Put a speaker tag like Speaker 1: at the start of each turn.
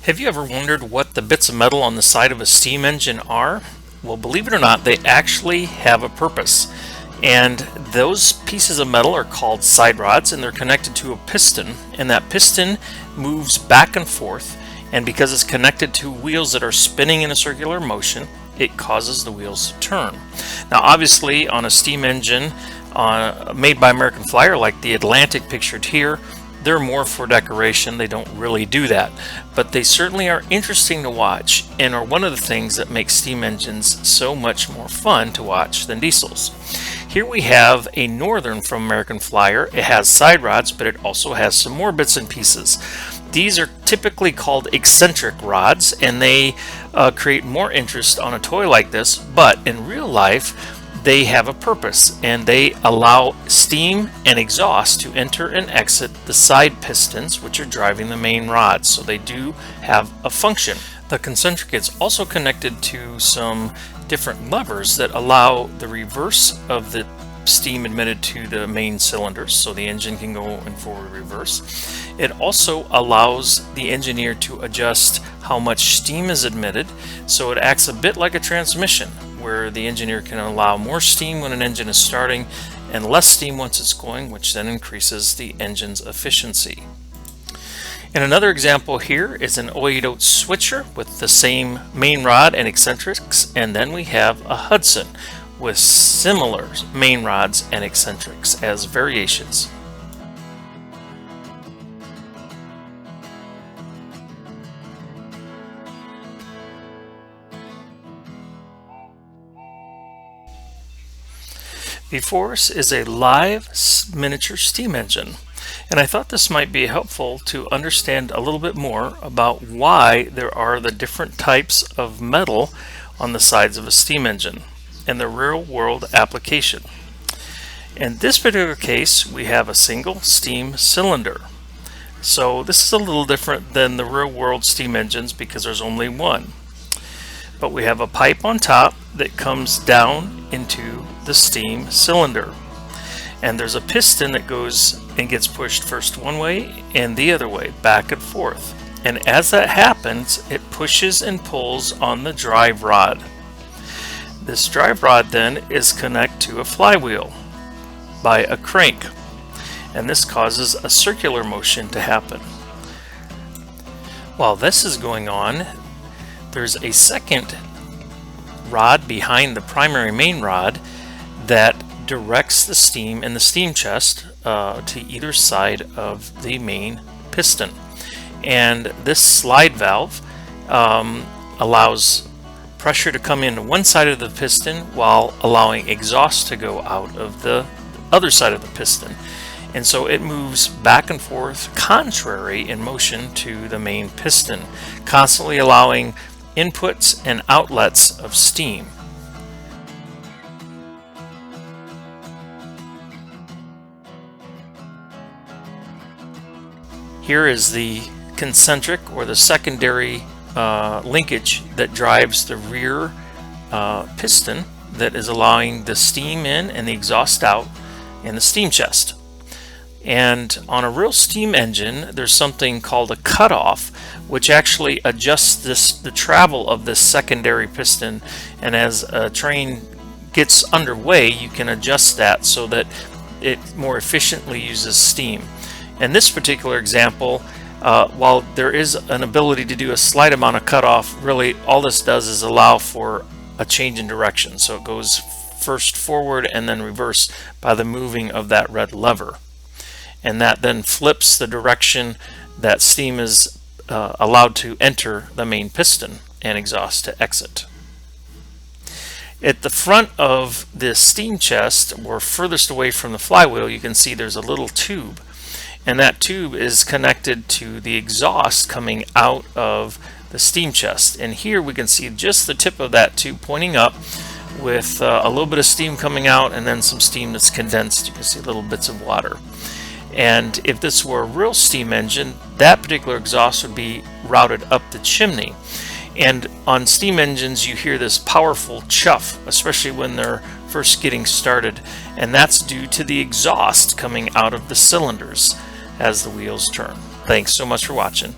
Speaker 1: Have you ever wondered what the bits of metal on the side of a steam engine are? Well, believe it or not, they actually have a purpose. And those pieces of metal are called side rods, and they're connected to a piston, and that piston moves back and forth, and because it's connected to wheels that are spinning in a circular motion, it causes the wheels to turn. Now obviously on a steam engine made by American Flyer, like the Atlantic pictured here, they're more for decoration. They don't really do that, but they certainly are interesting to watch and are one of the things that makes steam engines so much more fun to watch than diesels. Here we have a Northern from American Flyer. It has side rods, but it also has some more bits and pieces. These are typically called eccentric rods, and they create more interest on a toy like this, but in real life they have a purpose, and they allow steam and exhaust to enter and exit the side pistons, which are driving the main rods, so they do have a function. The concentric is also connected to some different levers that allow the reverse of the steam admitted to the main cylinders, so the engine can go in forward reverse. It also allows the engineer to adjust how much steam is admitted, so it acts a bit like a transmission, where the engineer can allow more steam when an engine is starting and less steam once it's going, which then increases the engine's efficiency. And another example here is an 08 switcher with the same main rod and eccentrics, and then we have a Hudson with similar main rods and eccentrics as variations. Before us is a live miniature steam engine, and I thought this might be helpful to understand a little bit more about why there are the different types of metal on the sides of a steam engine and the real-world application. In this particular case, we have a single steam cylinder. So this is a little different than the real-world steam engines because there's only one. But we have a pipe on top that comes down into the steam cylinder, and there's a piston that goes and gets pushed first one way and the other way, back and forth, and as that happens it pushes and pulls on the drive rod. This drive rod then is connected to a flywheel by a crank, and this causes a circular motion to happen. While this is going on, there's a second rod behind the primary main rod that directs the steam in the steam chest to either side of the main piston. And this slide valve allows pressure to come into one side of the piston while allowing exhaust to go out of the other side of the piston. And so it moves back and forth contrary in motion to the main piston, constantly allowing inputs and outlets of steam. Here is the concentric or the secondary linkage that drives the rear piston that is allowing the steam in and the exhaust out in the steam chest. And on a real steam engine, there's something called a cutoff, which actually adjusts the travel of this secondary piston, and as a train gets underway you can adjust that so that it more efficiently uses steam. In this particular example, while there is an ability to do a slight amount of cutoff, really all this does is allow for a change in direction, so it goes first forward and then reverse by the moving of that red lever, and that then flips the direction that steam is allowed to enter the main piston and exhaust to exit. At the front of the steam chest, or furthest away from the flywheel, you can see there's a little tube, and that tube is connected to the exhaust coming out of the steam chest. And here we can see just the tip of that tube pointing up with a little bit of steam coming out and then some steam that's condensed. You can see little bits of water. And if this were a real steam engine, that particular exhaust would be routed up the chimney. And on steam engines you hear this powerful chuff, especially when they're first getting started, and that's due to the exhaust coming out of the cylinders as the wheels turn. Thanks so much for watching.